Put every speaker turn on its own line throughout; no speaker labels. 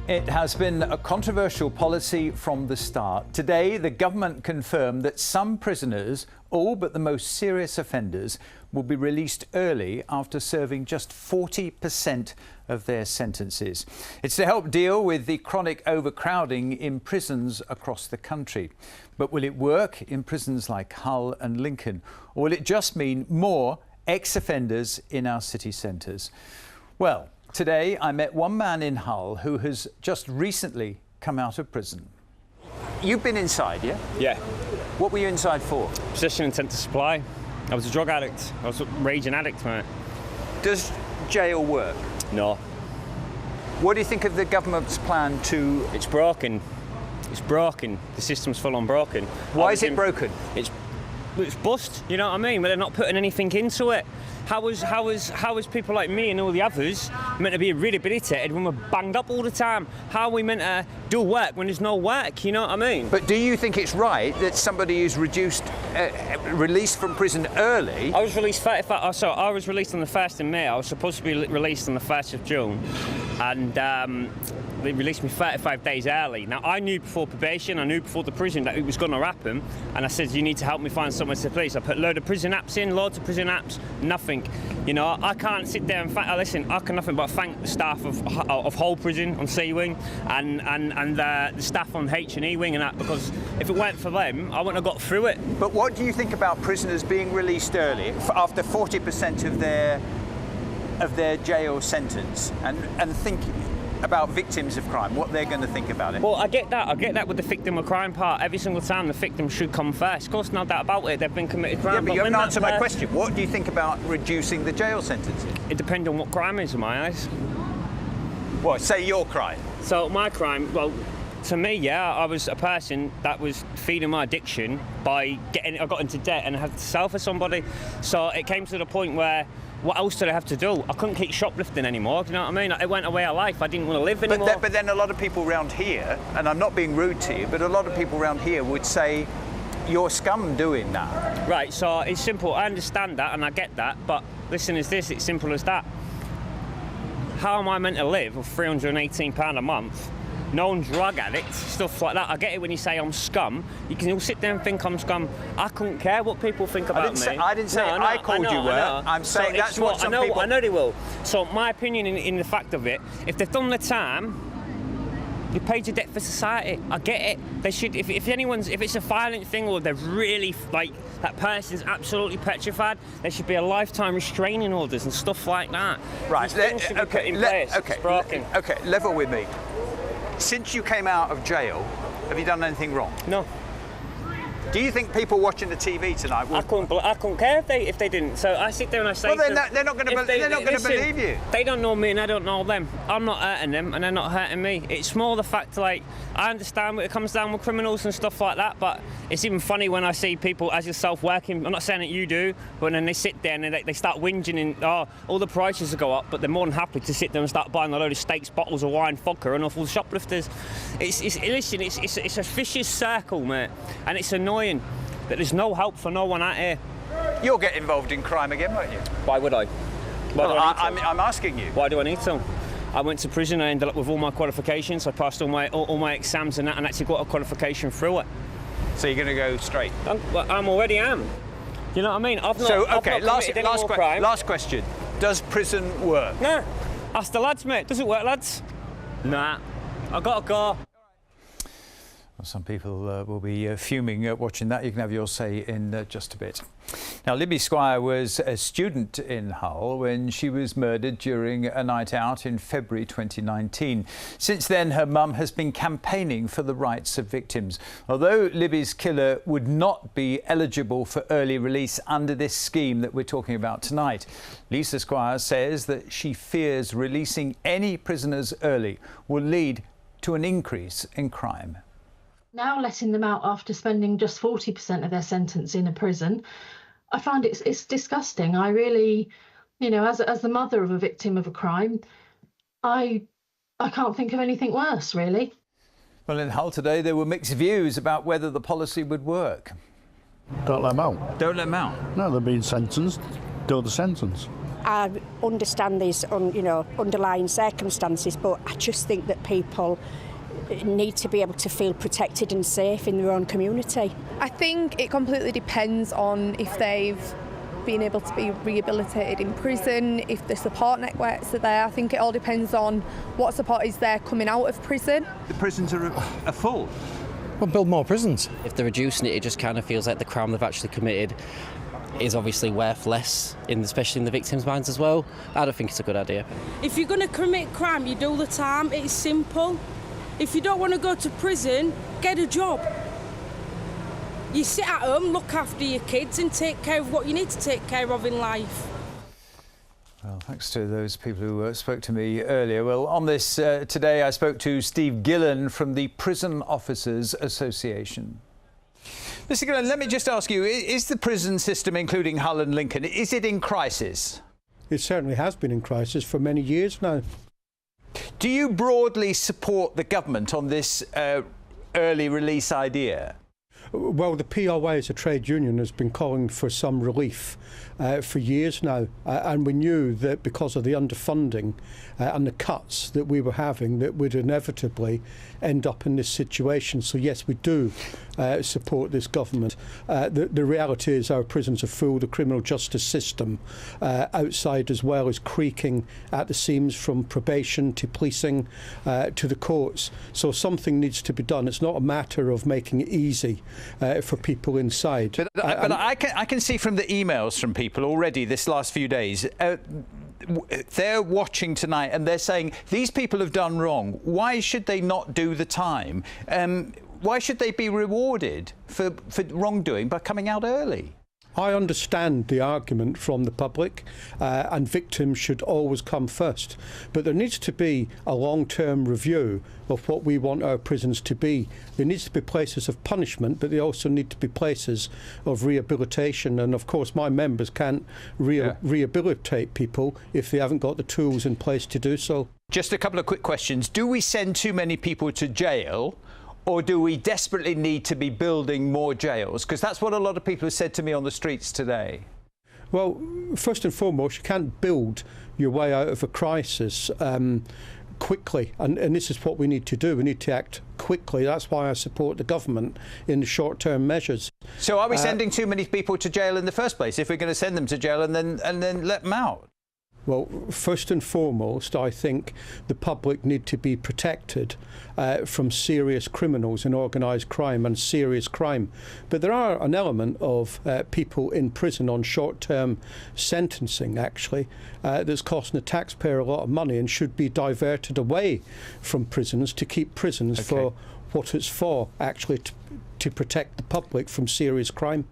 It has been a controversial policy from the start. Today, the government confirmed that some prisoners, all but the most serious offenders, will be released early after serving just 40% of their sentences. It's to help deal with the chronic overcrowding in prisons across the country. But will it work in prisons like Hull and Lincoln, or will it just mean more ex-offenders in our city centres? Well, today I met one man in Hull who has just recently come out of prison. You've been inside, yeah?
Yeah.
What were you inside for?
Possession and intent to supply. I was a drug addict. I was a raging addict, mate.
Does jail work?
No.
What do you think of the government's plan to...
It's broken. It's broken. The system's full on broken.
Why is it broken?
It's bust, you know what I mean? But they're not putting anything into it. How is people like me and all the others meant to be rehabilitated when we're banged up all the time? How are we meant to do work when there's no work, you know what I mean?
But do you think it's right that somebody is released from prison early?
I was released I was released on the 1st of May. I was supposed to be released on the 1st of June. And they released me 35 days early. Now, I knew before probation, I knew before the prison that it was going to happen. And I said, you need to help me find somewhere to police. I put a load of prison apps in, loads of prison apps, nothing. You know, I can't sit there and listen, I can nothing but thank the staff of Hull Prison on C Wing and the staff on H&E Wing and that, because if it weren't for them, I wouldn't have got through it.
But what do you think about prisoners being released early after 40% of their jail sentence and think about victims of crime, what they're going to think about it?
Well, I get that with the victim of crime part. Every single time the victim should come first. Of course, no doubt about it, they've been committed crime.
Yeah, but you haven't answered my question. What do you think about reducing the jail sentences?
It depends on what crime is in my eyes.
What, say your crime?
So my crime, well, to me, yeah, I was a person that was feeding my addiction by I got into debt and I had to sell for somebody. So it came to the point where, what else did I have to do? I couldn't keep shoplifting anymore, do you know what I mean? It went a way of life, I didn't want to live anymore.
But then a lot of people around here, and I'm not being rude to you, but a lot of people around here would say, you're scum doing that.
Right, so it's simple, I understand that and I get that, but listen, it's simple as that. How am I meant to live with £318 a month? Known drug addict, stuff like that. I get it when you say I'm scum. You can all sit there and think I'm scum. I couldn't care what people think about me.
I didn't say I called you were. I'm saying so that's what some people...
I know they will. So my opinion in the fact of it, if they've done the time, you paid your debt for society. I get it. They should. If it's a violent thing or they're really like that person's absolutely petrified, there should be a lifetime restraining orders and stuff like that.
Right. Okay. Okay. Level with me. Since you came out of jail, have you done anything wrong?
No.
Do you think people watching the TV tonight would...
I couldn't care if they didn't. So I sit there and I say...
Well, they're not going to believe you.
They don't know me and I don't know them. I'm not hurting them and they're not hurting me. It's more the fact, like, I understand when it comes down with criminals and stuff like that, but it's even funny when I see people as yourself working. I'm not saying that you do, but then they sit there and they start whinging and, oh, all the prices will go up, but they're more than happy to sit there and start buying a load of steaks, bottles of wine, vodka and off all the shoplifters. It's a vicious circle, mate, and it's annoying that there's no help for no one out here.
You'll get involved in crime again, won't you?
Why would I?
I'm asking you.
Why do I need to? I went to prison, I ended up with all my qualifications, I passed all my exams and that, and actually got a qualification through it.
So you're going to go straight?
I'm already am. You know what I mean?
Last question. Does prison work?
Nah. Ask the lads, mate. Does it work, lads? Nah. I got to go.
Well, some people will be fuming watching that. You can have your say in just a bit. Now, Libby Squire was a student in Hull when she was murdered during a night out in February 2019. Since then, her mum has been campaigning for the rights of victims. Although Libby's killer would not be eligible for early release under this scheme that we're talking about tonight, Lisa Squire says that she fears releasing any prisoners early will lead to an increase in crime.
Now letting them out after spending just 40% of their sentence in a prison, I find it's disgusting. I really, you know, as the mother of a victim of a crime, I can't think of anything worse, really.
Well, in Hull today, there were mixed views about whether the policy would work.
Don't let them out.
Don't let them out?
No, they're being sentenced. Do the sentence. I understand these, underlying circumstances, but I just think that people need to be able to feel protected and safe in their own community.
I think it completely depends on if they've been able to be rehabilitated in prison, if the support networks are there. I think it all depends on what support is there coming out of prison.
The prisons are full.
Well, build more prisons.
If they're reducing it, it just kind of feels like the crime they've actually committed is obviously worth less, especially in the victims' minds as well. I don't think it's a good idea.
If you're going to commit crime, you do the time. It's simple. If you don't want to go to prison, get a job. You sit at home, look after your kids and take care of what you need to take care of in life.
Well, thanks to those people who spoke to me earlier. Well, on this today, I spoke to Steve Gillan from the Prison Officers Association. Mr. Gillan, let me just ask you, is the prison system, including Hull and Lincoln, is it in crisis?
It certainly has been in crisis for many years now.
Do you broadly support the government on this early release idea?
Well, the PRA as a trade union has been calling for some relief for years now, and we knew that because of the underfunding and the cuts that we were having, that we'd inevitably end up in this situation. So yes, we do support this government. The reality is our prisons are full. The criminal justice system outside as well is creaking at the seams, from probation to policing to the courts. So something needs to be done. It's not a matter of making it easy for people inside.
But I can see from the emails from people already this last few days, they're watching tonight and they're saying these people have done wrong. Why should they not do the time? Why should they be rewarded for wrongdoing by coming out early?
I understand the argument from the public, and victims should always come first. But there needs to be a long-term review of what we want our prisons to be. There needs to be places of punishment, but they also need to be places of rehabilitation. And of course, my members can't rehabilitate people if they haven't got the tools in place to do so.
Just a couple of quick questions. Do we send too many people to jail? Or do we desperately need to be building more jails? Because that's what a lot of people have said to me on the streets today.
Well, first and foremost, you can't build your way out of a crisis quickly. And this is what we need to do. We need to act quickly. That's why I support the government in the short-term measures.
So are we sending too many people to jail in the first place, if we're going to send them to jail and then let them out?
Well, first and foremost, I think the public need to be protected from serious criminals and organised crime and serious crime. But there are an element of people in prison on short-term sentencing, actually, that's costing the taxpayer a lot of money and should be diverted away from prisons to keep prisons for what it's for, actually, to protect the public from serious crime.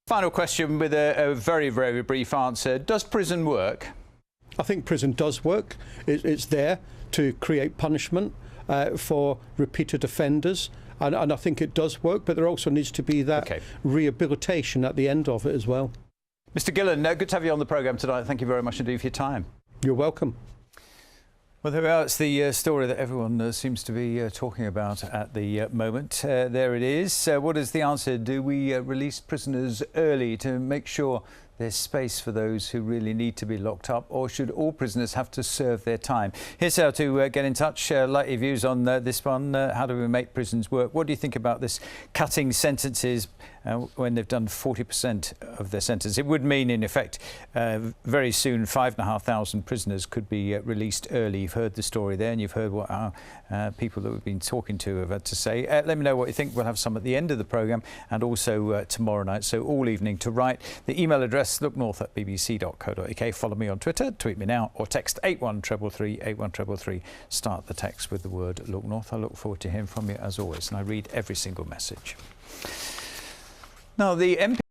Final question with a very, very brief answer. Does prison work?
I think prison does work. It's there to create punishment for repeated offenders, and I think it does work, but there also needs to be that rehabilitation at the end of it as well.
Mr. Gillan, good to have you on the programme tonight. Thank you very much indeed for your time.
You're welcome.
Well, there we are. It's the story that everyone seems to be talking about at the moment. There it is. What is the answer? Do we release prisoners early to make sure there's space for those who really need to be locked up, or should all prisoners have to serve their time? Here's how to get in touch. Like your views on this one. How do we make prisons work? What do you think about this cutting sentences when they've done 40% of their sentence? It would mean, in effect, very soon 5,500 prisoners could be released early. You've heard the story there, and you've heard what our people that we've been talking to have had to say. Let me know what you think. We'll have some at the end of the programme and also tomorrow night, so all evening to write. The email address, looknorth@bbc.co.uk. Follow me on Twitter, tweet me now, or text 81333, 81333. Start the text with the word Look North. I look forward to hearing from you as always, and I read every single message. Now, the MP